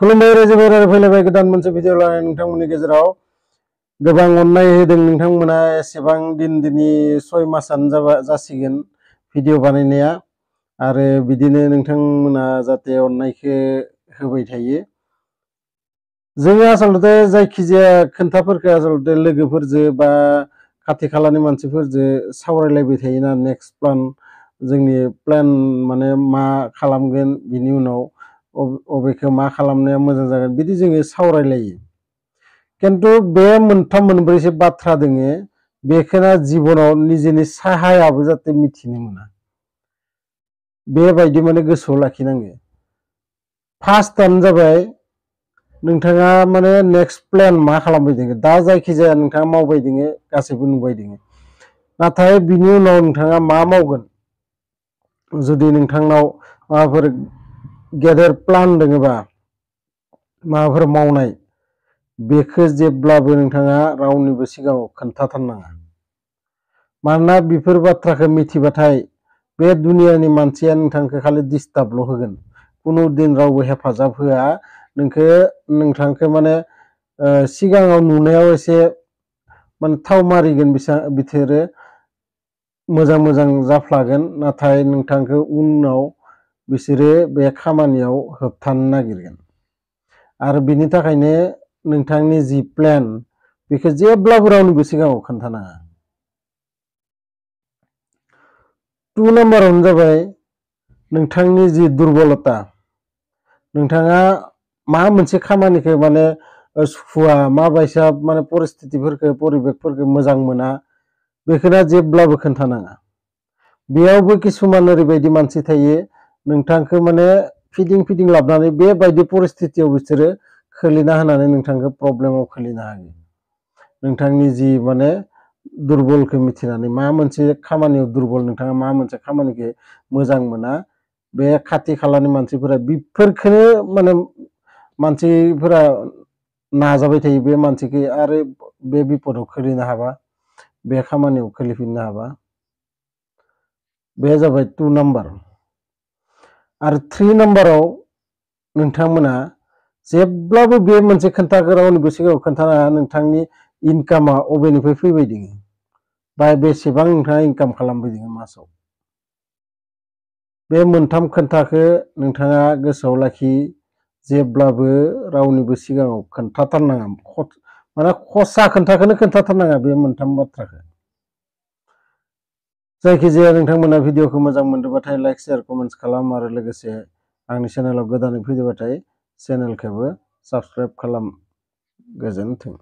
खुलुमबाय रायजोफोर आरो फैलायबाय गोदान मोनसे भिडिअ लानानै नोंथांमोननि गेजेराव गोबां अननाय होदों नोंथांमोना एसेबां दिनै 6 मासानो जासिगोन भिडिअ बानायनाया आरो बिदिनो नोंथांमोना जाहाथे अननायखौ होबाय थायो। जोङो आसलते जायखिजाया खोन्थाफोरखौ आसलते लोगोफोरजों बा खाथि खालानि मानसिफोरजों सावरायलायबाय थायोना नेक्स्ट जोंनि प्लान माने मा खालामगोन बिनि उनाव अबेखौ मा खालामनाया मोजां जागोन बिदि जोङो सावरायलायो। किन्तु बे मोनथाम मोनब्रैसो बाथ्रा दोङो बेखौना जिबनाव निजेनि साहायाबो जाहाथे मिथिनो मोना बेबायदि माने गोसोआव लाखिनांगो। फार्स्टआनो जाबाय नोंथाङा माने नेक्स्ट प्लान मा खालामबाय दोङो दा जायखिजाया नोंथाङा मावबाय दोङो गासैबो नुबाय दोङो नाथाय बिनि उनाव नोंथाङा मा मावगोन जुदि नोंथांनाव माबाफोर गेदेर प्लान दोङोबा माबाफोर मावनाय बेखौ जेब्लाबो नोंथाङा रावनिबो सिगाङाव खोन्थाथारनाङा। मानोना बेफोर बाथ्राखौ मिथिबाथाय बे दुनियानि मानसिया नोंथांखौ खालि डिस्टार्बल' होगोन कुनु दिन रावबो हेफाजाब होआ नोंथांखौ माने सिगाङाव नुनायाव एसे माने थाव मारिगोन बिसोरो मोजां मोजां जाफ्लागोन नाथाय नोंथांखौ उनाव बिसोरो बे खामानियाव होबथानो नागिरगोन आरो बिनि थाखायनो नोंथांनि जि प्लान बेखौ जेब्लाबो रावनिबो सिगाङाव खोन्थानाङा। 2 नाम्बारावनो जाबाय नोंथांनि जि दुर्बलता नोंथाङा मा मोनसे खामानिखौ माने सुखुवा माबायसा माने परिबेकफोरखौ मोजां मोना बेखौना जेब्लाबो खोन्थानाङा। बेयावबो किसुमान ओरैबायदि मानसि थायो नोंथांखौ माने फिदिं लाबोनानै बेबायदि परिस्थितियाव बिसोरो खोलैना होनानै नोंथांखौ प्रब्लेमाव खोलैनो हायो। नोंथांनि जि माने दुर्बलखौ मिथिनानै मा मोनसे खामानियाव दुर्बल नोंथाङा मा मोनसे खामानिखौ मोजां मोना बे खाथि खालानि मानसिफोरा बेफोरखौनो माने मानसिफोरा नाजाबाय थायो बे मानसिखौ आरो बे बिपदाव खोलैनो हाबा बे खामानियाव खोलैफिननो हाबा बे जाबाय 2 नाम्बार। आरो 3 नाम्बाराव नोंथांमोना जेब्लाबो बे मोनसे खोन्थाखौ रावनिबो सिगाङाव खोन्थानाङा नोंथांनि इनकामा अबेनिफ्राय फैबाय दोङो बा बेसेबां नोंथाङा इनकाम खालामबाय दोङो मासाव। बे मोनथाम खोन्थाखौ नोंथाङा गोसोआव लाखि जेब्लाबो रावनिबो सिगाङाव खोन्थाथारनाङा माने खसा खोन्थाखौनो खोन्थाथारनाङा बे मोनथाम बाथ्राखौ। जायखिजाया नोंथांमोना भिडिअखौ मोजां मोनदोंबाथाय लाइक शेयार कमेन्ट्स खालाम आरो लोगोसे आंनि चेनेलाव गोदानै फैदोंबाथाय चेनेलखौबो साबस्क्राइब खालाम। गोजोन्थों।